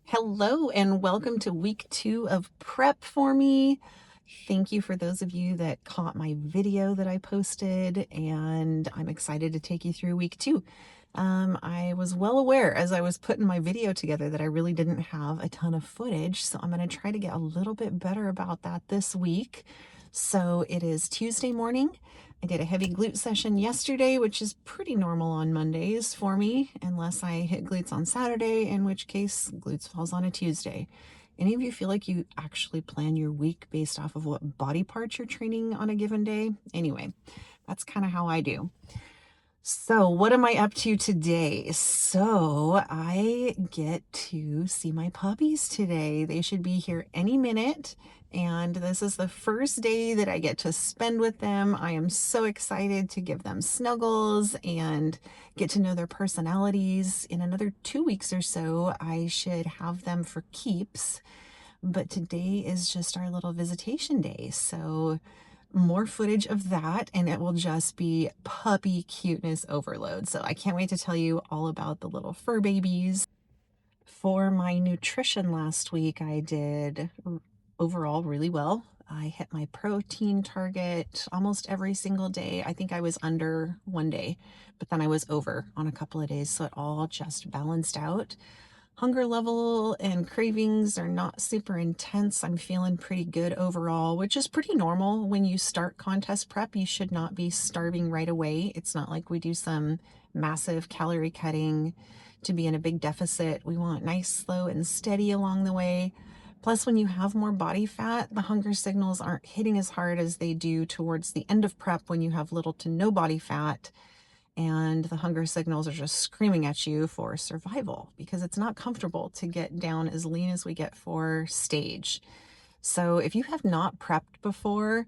Hello and welcome to week 2 of prep for me. Thank you for those of you that caught my video that I posted, and I'm excited to take you through week 2. I was well aware as I was putting my video together that I really didn't have a ton of footage, so I'm going to try to get a little bit better about that this week. So it is Tuesday morning. I did a heavy glute session yesterday, which is pretty normal on Mondays for me, unless I hit glutes on Saturday, in which case glutes falls on a Tuesday. Any of you feel like you actually plan your week based off of what body parts you're training on a given day? Anyway, that's kind of how I do. So what am I up to today? So I get to see my puppies today. They should be here any minute. And this is the first day that I get to spend with them. I am so excited to give them snuggles and get to know their personalities. In another 2 weeks or so, I should have them for keeps. But today is just our little visitation day. So more footage of that, and it will just be puppy cuteness overload. So I can't wait to tell you all about the little fur babies. For my nutrition last week, I did overall really well. I hit my protein target almost every single day. I think I was under one day, but then I was over on a couple of days, so it all just balanced out. Hunger level and cravings are not super intense. I'm feeling pretty good overall, which is pretty normal. When you start contest prep, you should not be starving right away. It's not like we do some massive calorie cutting to be in a big deficit. We want nice, slow, and steady along the way. Plus, when you have more body fat, the hunger signals aren't hitting as hard as they do towards the end of prep when you have little to no body fat. And the hunger signals are just screaming at you for survival because it's not comfortable to get down as lean as we get for stage. So if you have not prepped before,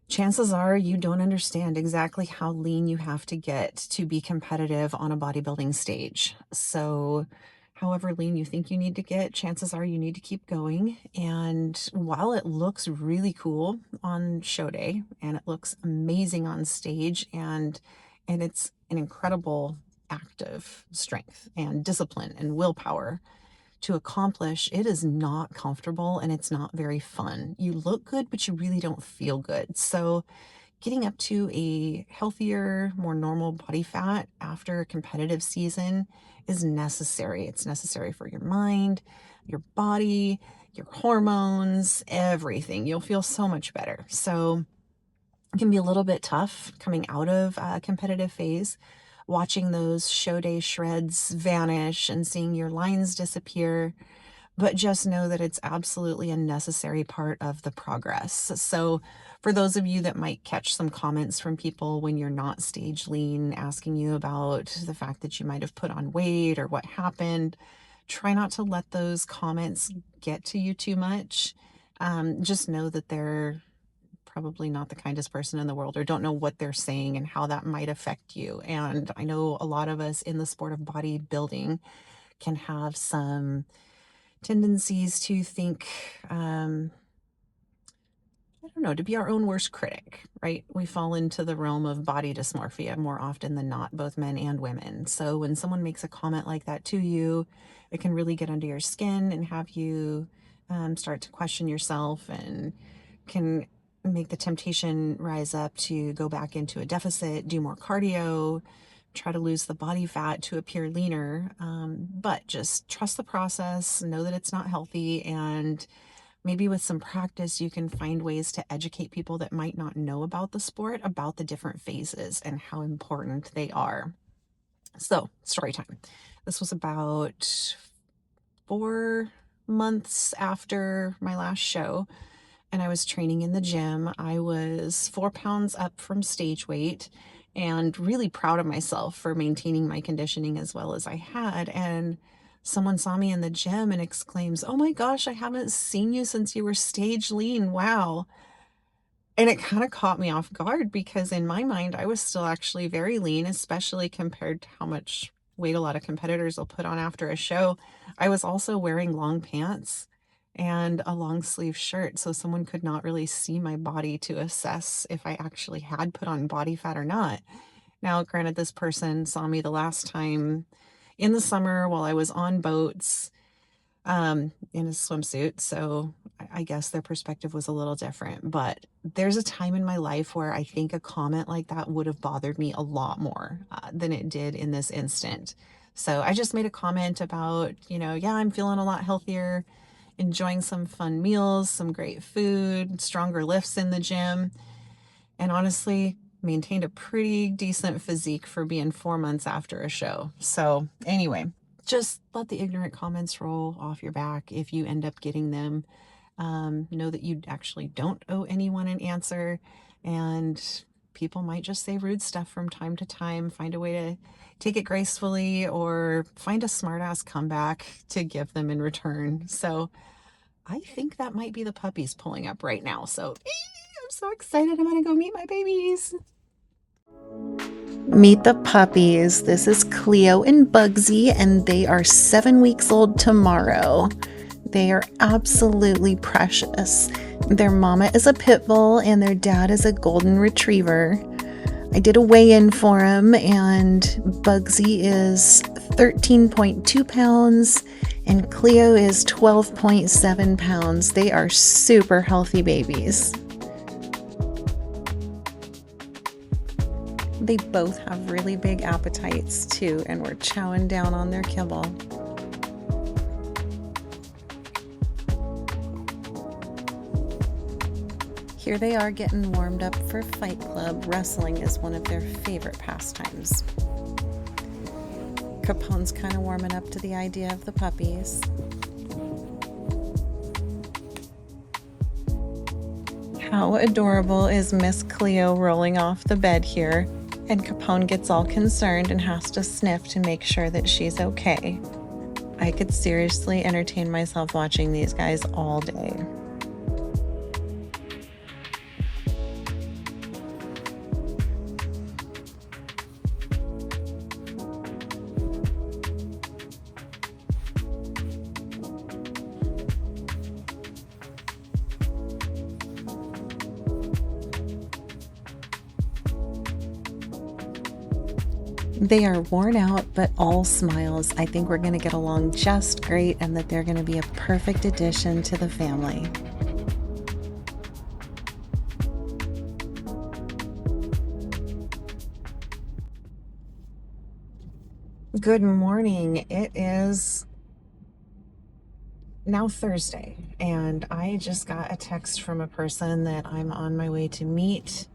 chances are you don't understand exactly how lean you have to get to be competitive on a bodybuilding stage. So however lean you think you need to get, chances are you need to keep going. And while it looks really cool on show day and it looks amazing on stage, and it's an incredible act of strength and discipline and willpower to accomplish, it is not comfortable and it's not very fun. You look good, but you really don't feel good. So getting up to a healthier, more normal body fat after a competitive season is necessary. It's necessary for your mind, your body, your hormones, everything. You'll feel so much better. So it can be a little bit tough coming out of a competitive phase, watching those show day shreds vanish and seeing your lines disappear, but just know that it's absolutely a necessary part of the progress. So for those of you that might catch some comments from people when you're not stage lean, asking you about the fact that you might have put on weight or what happened, try not to let those comments get to you too much. Just know that they're probably not the kindest person in the world or don't know what they're saying and how that might affect you. And I know a lot of us in the sport of bodybuilding can have some tendencies to think, I don't know, to be our own worst critic, right? We fall into the realm of body dysmorphia more often than not, both men and women. So when someone makes a comment like that to you, it can really get under your skin and have you start to question yourself, and can make the temptation rise up to go back into a deficit, do more cardio, try to lose the body fat to appear leaner. But just trust the process, know that it's not healthy, and maybe with some practice, you can find ways to educate people that might not know about the sport, about the different phases and how important they are. So, story time. This was about 4 months after my last show, and I was training in the gym. I was 4 pounds up from stage weight and really proud of myself for maintaining my conditioning as well as I had. And someone saw me in the gym and exclaims, "Oh my gosh, I haven't seen you since you were stage lean. Wow." And it kind of caught me off guard because in my mind, I was still actually very lean, especially compared to how much weight a lot of competitors will put on after a show. I was also wearing long pants and a long sleeve shirt, so someone could not really see my body to assess if I actually had put on body fat or not. Now, granted, this person saw me the last time in the summer while I was on boats. in a swimsuit. So I guess their perspective was a little different. But there's a time in my life where I think a comment like that would have bothered me a lot more than it did in this instant. So I just made a comment about, yeah, I'm feeling a lot healthier, enjoying some fun meals, some great food, stronger lifts in the gym, and honestly, maintained a pretty decent physique for being 4 months after a show. So anyway, just let the ignorant comments roll off your back if you end up getting them. Know that you actually don't owe anyone an answer, and people might just say rude stuff from time to time. Find a way to take it gracefully or find a smart ass comeback to give them in return. So I think that might be the puppies pulling up right now. So I'm so excited. I'm going to go meet my babies. Meet the puppies. This is Cleo and Bugsy, and they are 7 weeks old tomorrow. They are absolutely precious. Their mama is a pit bull and their dad is a golden retriever. I did a weigh-in for them, and Bugsy is 13.2 pounds and Cleo is 12.7 pounds. They are super healthy babies. They both have really big appetites too, and we're chowing down on their kibble. Here they are getting warmed up for Fight Club. Wrestling is one of their favorite pastimes. Capone's kind of warming up to the idea of the puppies. How adorable is Miss Cleo rolling off the bed here? And Capone gets all concerned and has to sniff to make sure that she's okay. I could seriously entertain myself watching these guys all day. They are worn out, but all smiles. I think we're going to get along just great and that they're going to be a perfect addition to the family. Good morning. It is now Thursday, and I just got a text from a person that I'm on my way to meet.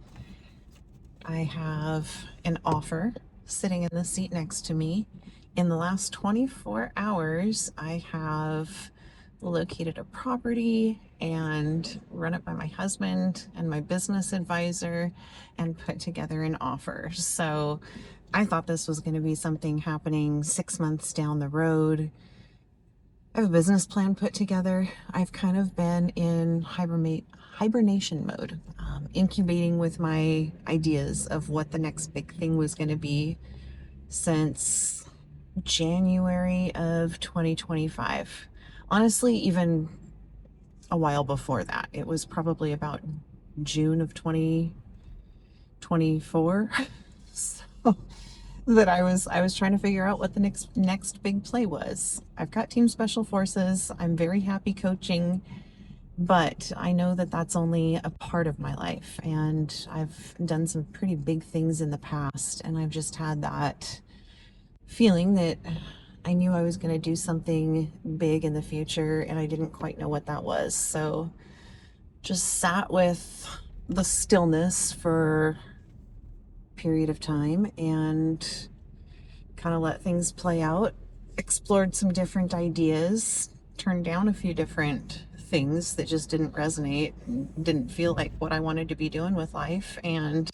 I have an offer sitting in the seat next to me. In the last 24 hours, I have located a property and run it by my husband and my business advisor and put together an offer. So I thought this was going to be something happening 6 months down the road. I have a business plan put together. I've kind of been in hibernation mode, incubating with my ideas of what the next big thing was going to be since January of 2025. Honestly, even a while before that. It was probably about June of 2024. So that I was trying to figure out what the next big play was. I've got Team Special Forces. I'm very happy coaching, but I know that that's only a part of my life, and I've done some pretty big things in the past, and I've just had that feeling that I knew I was going to do something big in the future, and I didn't quite know what that was. So just sat with the stillness for period of time and kind of let things play out, explored some different ideas, turned down a few different things that just didn't resonate, didn't feel like what I wanted to be doing with life, and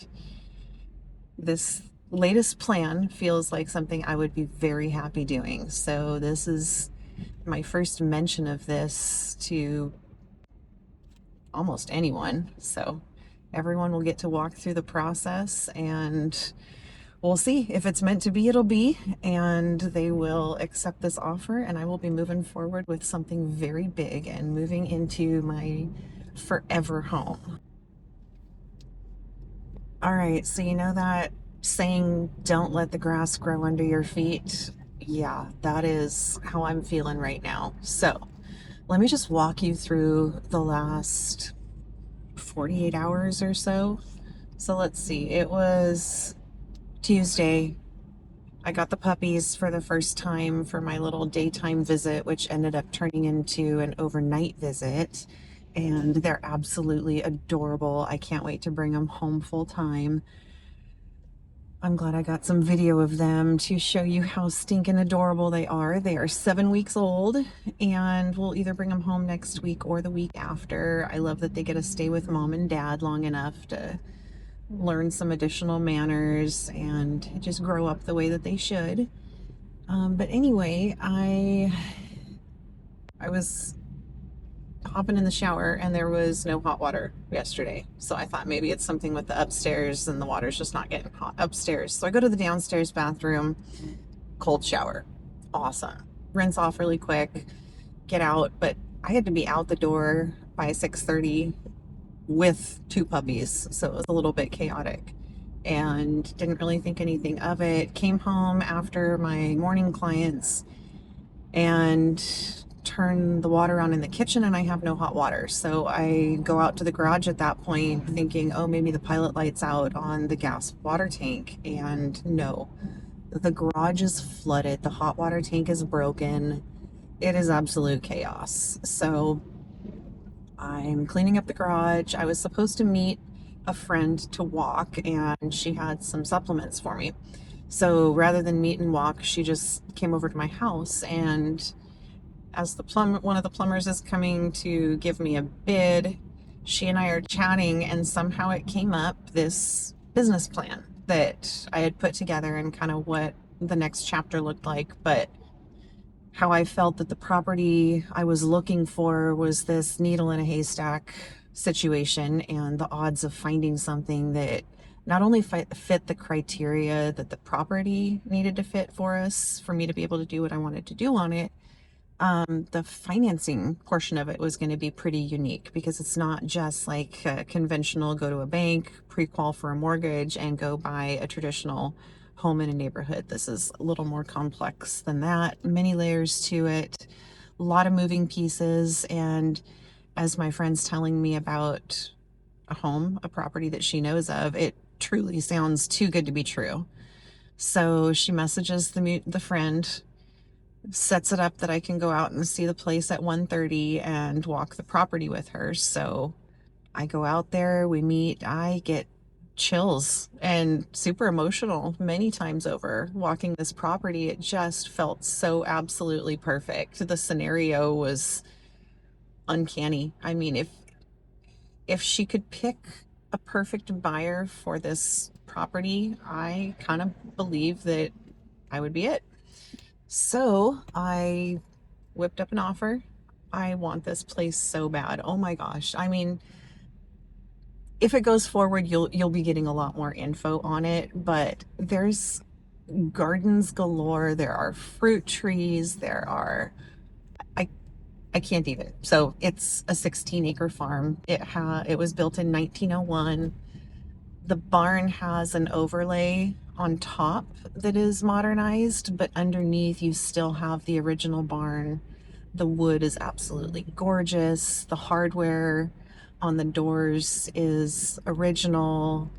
this latest plan feels like something I would be very happy doing. So this is my first mention of this to almost anyone, so everyone will get to walk through the process, and we'll see if it's meant to be. It'll be, and they will accept this offer, and I will be moving forward with something very big and moving into my forever home. All right, so you know that saying, don't let the grass grow under your feet? yeah, that is how I'm feeling right now. So let me just walk you through the last 48 hours or so. So let's see, it was Tuesday. I got the puppies for the first time for my little daytime visit, which ended up turning into an overnight visit. And they're absolutely adorable. I can't wait to bring them home full time. I'm glad I got some video of them to show you how stinking adorable they are. They are 7 weeks old, and we'll either bring them home next week or the week after. I love that they get to stay with mom and dad long enough to learn some additional manners and just grow up the way that they should. But anyway, I was hopping in the shower and there was no hot water yesterday. So I thought maybe it's something with the upstairs and the water's just not getting hot upstairs. So I go to the downstairs bathroom, cold shower. Awesome. Rinse off really quick, get out. But I had to be out the door by 6:30 with 2 puppies. So it was a little bit chaotic and didn't really think anything of it. Came home after my morning clients and turn the water on in the kitchen and I have no hot water. So I go out to the garage at that point thinking, oh, maybe the pilot light's out on the gas water tank. And no, the garage is flooded. The hot water tank is broken. It is absolute chaos. So I'm cleaning up the garage. I was supposed to meet a friend to walk and she had some supplements for me. So rather than meet and walk, she just came over to my house, and as one of the plumbers is coming to give me a bid, she and I are chatting, and somehow it came up, this business plan that I had put together and kind of what the next chapter looked like, but how I felt that the property I was looking for was this needle in a haystack situation, and the odds of finding something that not only fit the criteria that the property needed to fit for us, for me to be able to do what I wanted to do on it, the financing portion of it was going to be pretty unique, because it's not just like a conventional go to a bank, pre-qual for a mortgage, and go buy a traditional home in a neighborhood. This is a little more complex than that. Many layers to it, a lot of moving pieces. And as my friend's telling me about a property that she knows of, it truly sounds too good to be true. So she messages the friend, sets it up that I can go out and see the place at 1:30 and walk the property with her. So I go out there, we meet, I get chills and super emotional many times over walking this property. It just felt so absolutely perfect. The scenario was uncanny. I mean, if she could pick a perfect buyer for this property, I kind of believe that I would be it. So I whipped up an offer. I want this place so bad. Oh my gosh. I mean, if it goes forward, you'll be getting a lot more info on it, but there's gardens galore. There are fruit trees. I can't even. So it's a 16-acre farm. It was built in 1901. The barn has an overlay on top that is modernized, but underneath you still have the original barn. The wood is absolutely gorgeous. The hardware on the doors is original.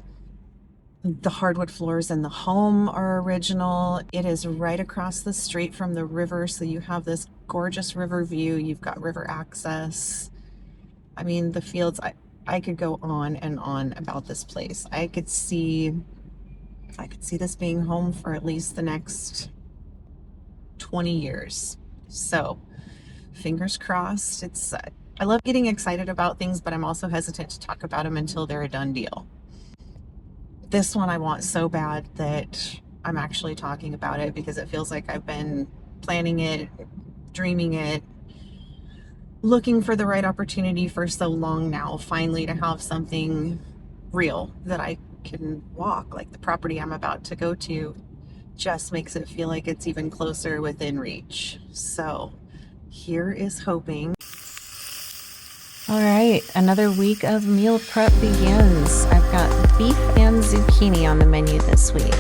The hardwood floors in the home are original. It is right across the street from the river, so you have this gorgeous river view. You've got river access. I mean, the fields, I could go on and on about this place. I could see this being home for at least the next 20 years. So fingers crossed. I love getting excited about things, but I'm also hesitant to talk about them until they're a done deal. This one I want so bad that I'm actually talking about it, because it feels like I've been planning it, dreaming it, looking for the right opportunity for so long now, finally to have something real that I can walk. Like the property I'm about to go to just makes it feel like it's even closer within reach. So here is hoping. All right, another week of meal prep begins. I've got beef and zucchini on the menu this week.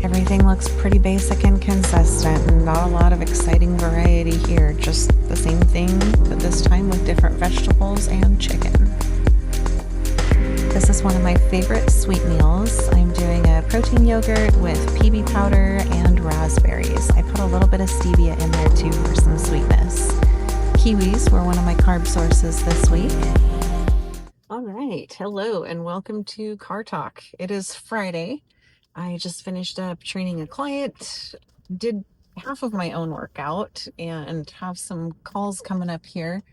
Everything everything looks pretty basic and consistent, and not a lot of exciting variety here. Just the same thing, but this time with different vegetables and chicken. This is one of my favorite sweet meals. I'm doing a protein yogurt with PB powder and raspberries. I put a little bit of stevia in there too for some sweetness. Kiwis were one of my carb sources this week. All right, hello and welcome to Car Talk. It is Friday. I just finished up training a client, did half of my own workout, and have some calls coming up here.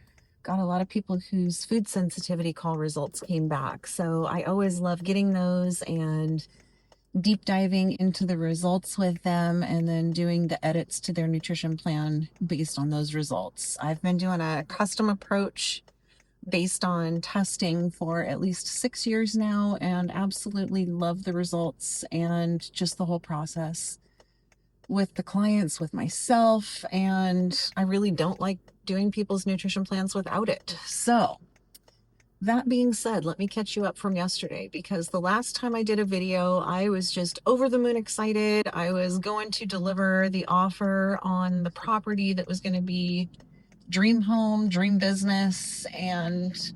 Got a lot of people whose food sensitivity call results came back. So I always love getting those and deep diving into the results with them and then doing the edits to their nutrition plan based on those results. I've been doing a custom approach based on testing for at least 6 years now and absolutely love the results and just the whole process with the clients, with myself, and I really don't like doing people's nutrition plans without it. So that being said, let me catch you up from yesterday, because the last time I did a video, I was just over the moon excited. I was going to deliver the offer on the property that was going to be dream home, dream business, and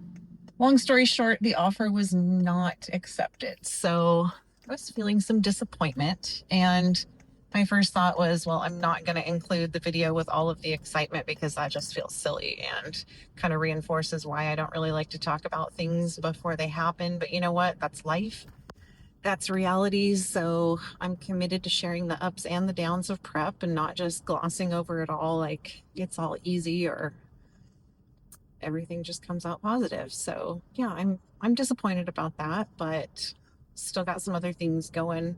long story short, the offer was not accepted. So I was feeling some disappointment, and my first thought was, well, I'm not going to include the video with all of the excitement because that just feels silly and kind of reinforces why I don't really like to talk about things before they happen. But you know what? That's life. That's reality. So I'm committed to sharing the ups and the downs of prep and not just glossing over it all like it's all easy or everything just comes out positive. So yeah, I'm disappointed about that, but still got some other things going.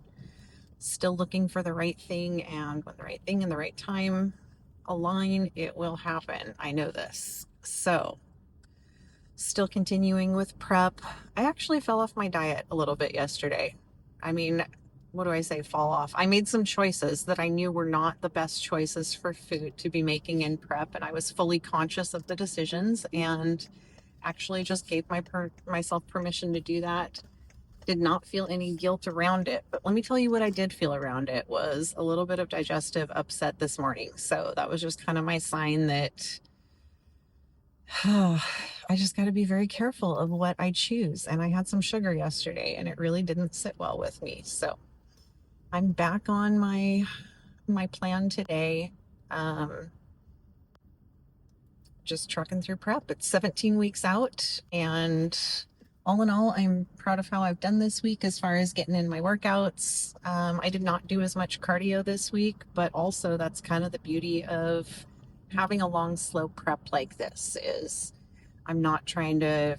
Still looking for the right thing, and when the right thing and the right time align, it will happen. I know this. So still continuing with prep. I actually fell off my diet a little bit yesterday. I mean, what do I say, fall off? I made some choices that I knew were not the best choices for food to be making in prep, and I was fully conscious of the decisions and actually just gave myself permission to do that. Did not feel any guilt around it, but let me tell you what I did feel around it was a little bit of digestive upset this morning. So that was just kind of my sign that I just got to be very careful of what I choose. And I had some sugar yesterday and it really didn't sit well with me. So I'm back on my plan today. Just trucking through prep. It's 17 weeks out, and all in all, I'm proud of how I've done this week as far as getting in my workouts. I did not do as much cardio this week, but also that's kind of the beauty of having a long, slow prep like this is I'm not trying to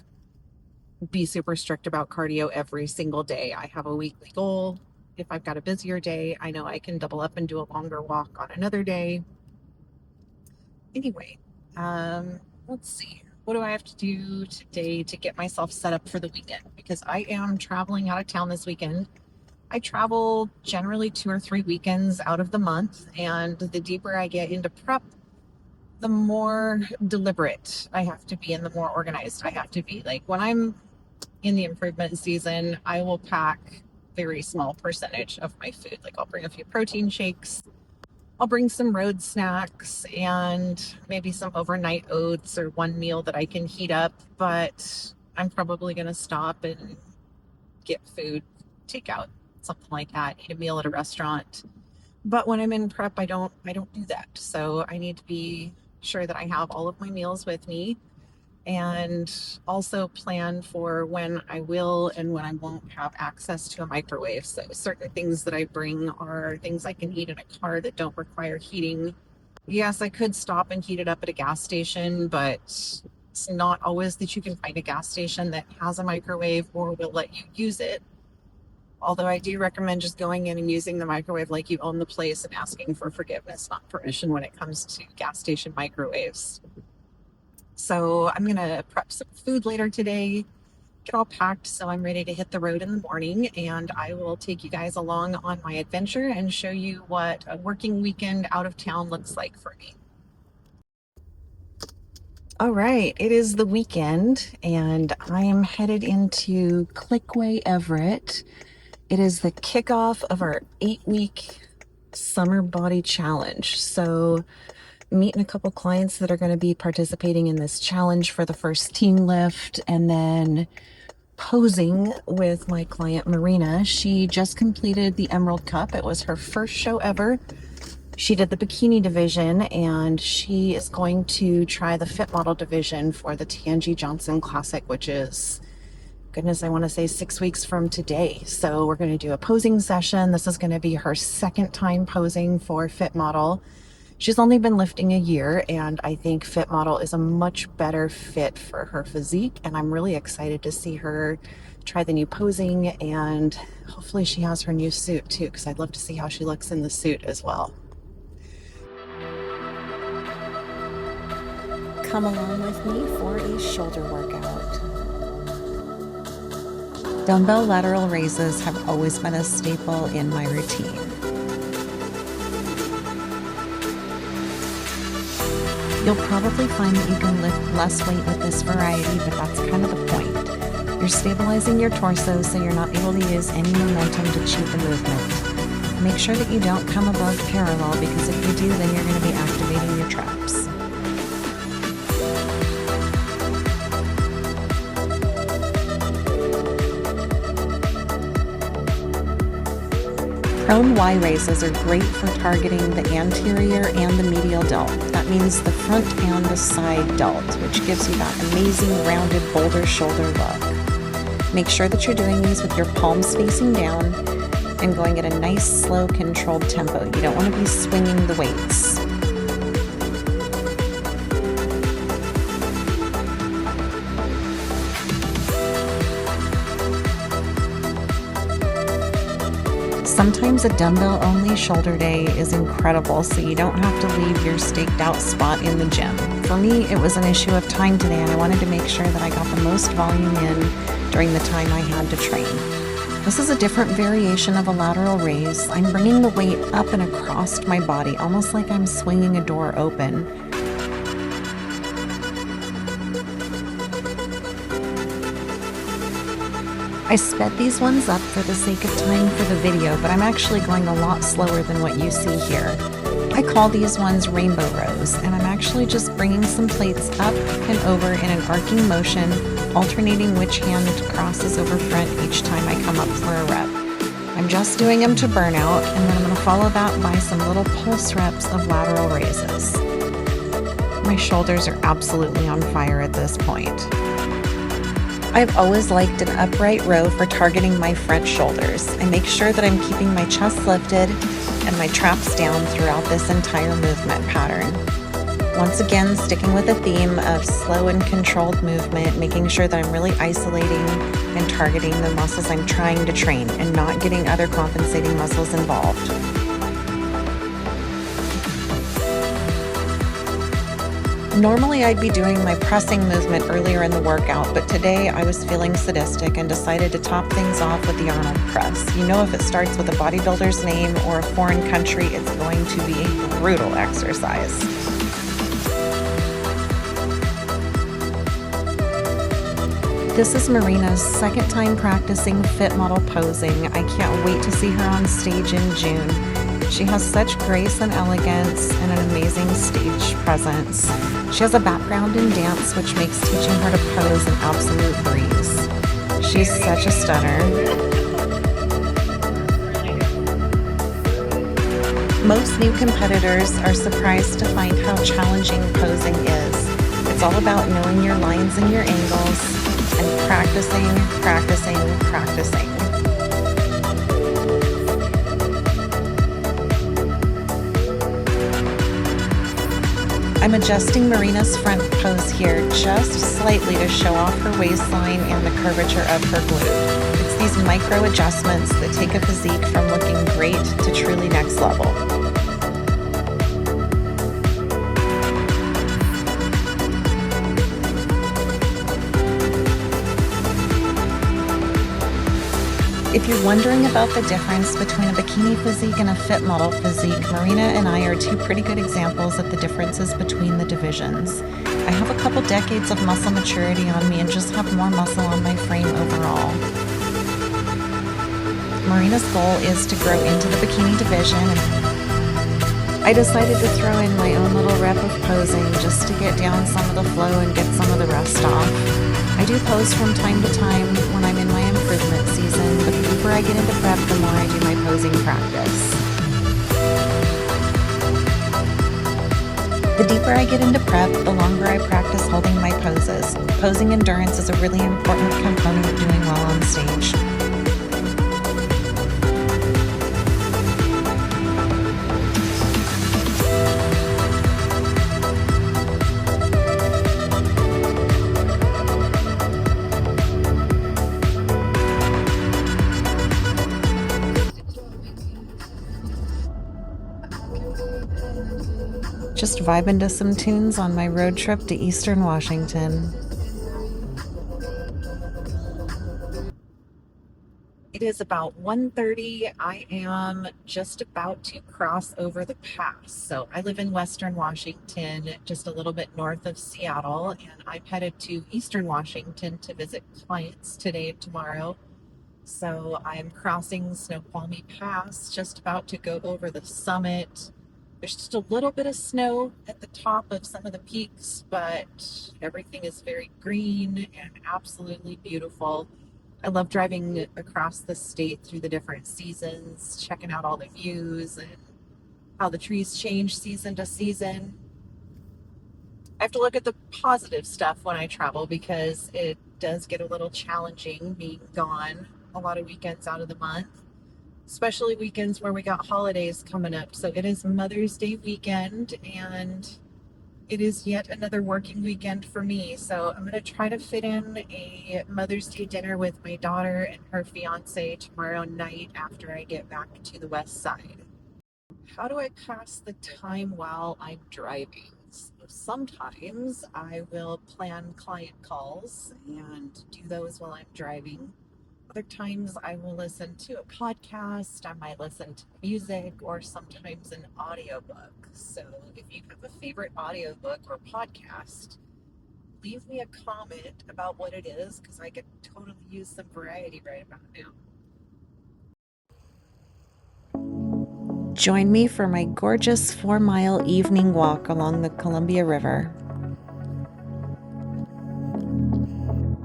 be super strict about cardio every single day. I have a weekly goal. If I've got a busier day, I know I can double up and do a longer walk on another day. Anyway, let's see. What do I have to do today to get myself set up for the weekend? Because I am traveling out of town this weekend. I travel generally 2 or 3 weekends out of the month, and the deeper I get into prep, the more deliberate I have to be and the more organized I have to be. Like when I'm in the improvement season, I will pack very small percentage of my food. Like I'll bring a few protein shakes, I'll bring some road snacks and maybe some overnight oats or one meal that I can heat up, but I'm probably going to stop and get food, takeout, something like that, eat a meal at a restaurant. But when I'm in prep, I don't do that. So I need to be sure that I have all of my meals with me and also plan for when I will and when I won't have access to a microwave. So certain things that I bring are things I can heat in a car that don't require heating. Yes, I could stop and heat it up at a gas station, but it's not always that you can find a gas station that has a microwave or will let you use it. Although I do recommend just going in and using the microwave like you own the place and asking for forgiveness, not permission, when it comes to gas station microwaves. So I'm going to prep some food later today, get all packed so I'm ready to hit the road in the morning, and I will take you guys along on my adventure and show you what a working weekend out of town looks like for me. All right, it is the weekend and I am headed into Clickway, Everett. It is the kickoff of our 8-week Summer Body Challenge. So meeting a couple clients that are going to be participating in this challenge for the first team lift, and then posing with my client Marina. She just completed the Emerald Cup. It was her first show ever. She did the bikini division, and she is going to try the fit model division for the Tangi Johnson Classic, which is, goodness, I want to say 6 weeks from today. So we're going to do a posing session. This is going to be her second time posing for fit model. She's only been lifting a year, and I think fit model is a much better fit for her physique, and I'm really excited to see her try the new posing, and hopefully she has her new suit too, because I'd love to see how she looks in the suit as well. Come along with me for a shoulder workout. Dumbbell lateral raises have always been a staple in my routine. You'll probably find that you can lift less weight with this variety, but that's kind of the point. You're stabilizing your torso so you're not able to use any momentum to cheat the movement. Make sure that you don't come above parallel, because if you do, then you're going to be activating your traps. Prone Y raises are great for targeting the anterior and the medial delt. That means the front and the side delt, which gives you that amazing rounded boulder shoulder look. Make sure that you're doing these with your palms facing down and going at a nice, slow, controlled tempo. You don't want to be swinging the weights. Sometimes a dumbbell-only shoulder day is incredible, so you don't have to leave your staked-out spot in the gym. For me, it was an issue of time today, and I wanted to make sure that I got the most volume in during the time I had to train. This is a different variation of a lateral raise. I'm bringing the weight up and across my body, almost like I'm swinging a door open. I sped these ones up for the sake of time for the video, but I'm actually going a lot slower than what you see here. I call these ones rainbow rows, and I'm actually just bringing some plates up and over in an arcing motion, alternating which hand crosses over front each time I come up for a rep. I'm just doing them to burnout, and then I'm going to follow that by some little pulse reps of lateral raises. My shoulders are absolutely on fire at this point. I've always liked an upright row for targeting my front shoulders. I make sure that I'm keeping my chest lifted and my traps down throughout this entire movement pattern. Once again, sticking with the theme of slow and controlled movement, making sure that I'm really isolating and targeting the muscles I'm trying to train and not getting other compensating muscles involved. Normally I'd be doing my pressing movement earlier in the workout, but today I was feeling sadistic and decided to top things off with the Arnold press. You know, if it starts with a bodybuilder's name or a foreign country, it's going to be a brutal exercise. This is Marina's second time practicing fit model posing. I can't wait to see her on stage in June. She has such grace and elegance and an amazing stage presence. She has a background in dance, which makes teaching her to pose an absolute breeze. She's such a stunner. Most new competitors are surprised to find how challenging posing is. It's all about knowing your lines and your angles and practicing, practicing, practicing. I'm adjusting Marina's front pose here just slightly to show off her waistline and the curvature of her glute. It's these micro adjustments that take a physique from looking great to truly next level. If you're wondering about the difference between a bikini physique and a fit model physique, Marina and I are two pretty good examples of the differences between the divisions. I have a couple decades of muscle maturity on me and just have more muscle on my frame overall. Marina's goal is to grow into the bikini division, and I decided to throw in my own little rep of posing just to get down some of the flow and get some of the rust off. I do pose from time to time when I'm in my improvement season, but the deeper I get into prep, the more I do my posing practice. The deeper I get into prep, the longer I practice holding my poses. Posing endurance is a really important component of doing well on stage. Just vibing to some tunes on my road trip to Eastern Washington. It is about 1:30. I am just about to cross over the pass. So I live in Western Washington, just a little bit north of Seattle, and I'm headed to Eastern Washington to visit clients today and tomorrow. So I'm crossing Snoqualmie Pass, just about to go over the summit. There's just a little bit of snow at the top of some of the peaks, but everything is very green and absolutely beautiful. I love driving across the state through the different seasons, checking out all the views and how the trees change season to season. I have to look at the positive stuff when I travel because it does get a little challenging being gone a lot of weekends out of the month. Especially weekends where we got holidays coming up. So it is Mother's Day weekend and it is yet another working weekend for me. So I'm going to try to fit in a Mother's Day dinner with my daughter and her fiance tomorrow night after I get back to the west side. How do I pass the time while I'm driving? So sometimes I will plan client calls and do those while I'm driving. Other times I will listen to a podcast, I might listen to music, or sometimes an audiobook. So if you have a favorite audiobook or podcast, leave me a comment about what it is, because I could totally use some variety right about now. Join me for my gorgeous 4-mile evening walk along the Columbia River.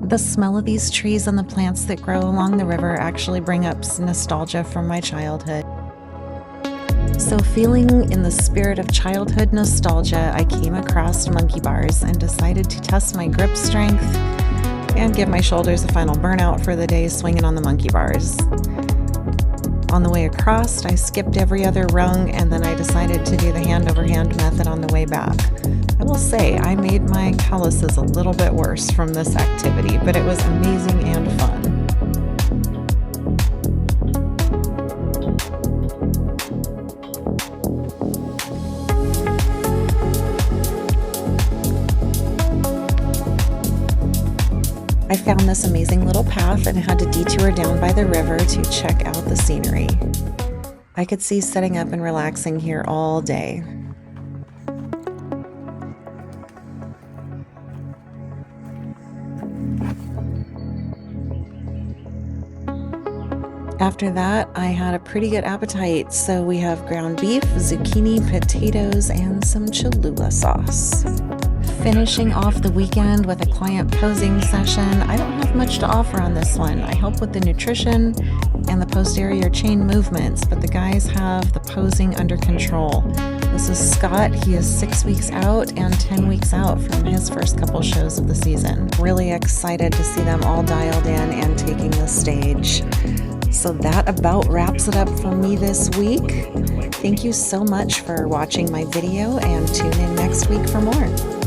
The smell of these trees and the plants that grow along the river actually bring up nostalgia from my childhood. So feeling in the spirit of childhood nostalgia, I came across monkey bars and decided to test my grip strength and give my shoulders a final burnout for the day swinging on the monkey bars. On the way across, I skipped every other rung, and then I decided to do the hand-over-hand method on the way back. I will say, I made my calluses a little bit worse from this activity, but it was amazing and fun. I found this amazing little path and had to detour down by the river to check out the scenery. I could see setting up and relaxing here all day. After that, I had a pretty good appetite, so we have ground beef, zucchini, potatoes, and some Cholula sauce. Finishing off the weekend with a client posing session. I don't have much to offer on this one. I help with the nutrition and the posterior chain movements, but the guys have the posing under control. This is Scott. He is 6 weeks out and 10 weeks out from his first couple shows of the season. Really excited to see them all dialed in and taking the stage. So that about wraps it up for me this week. Thank you so much for watching my video, and tune in next week for more.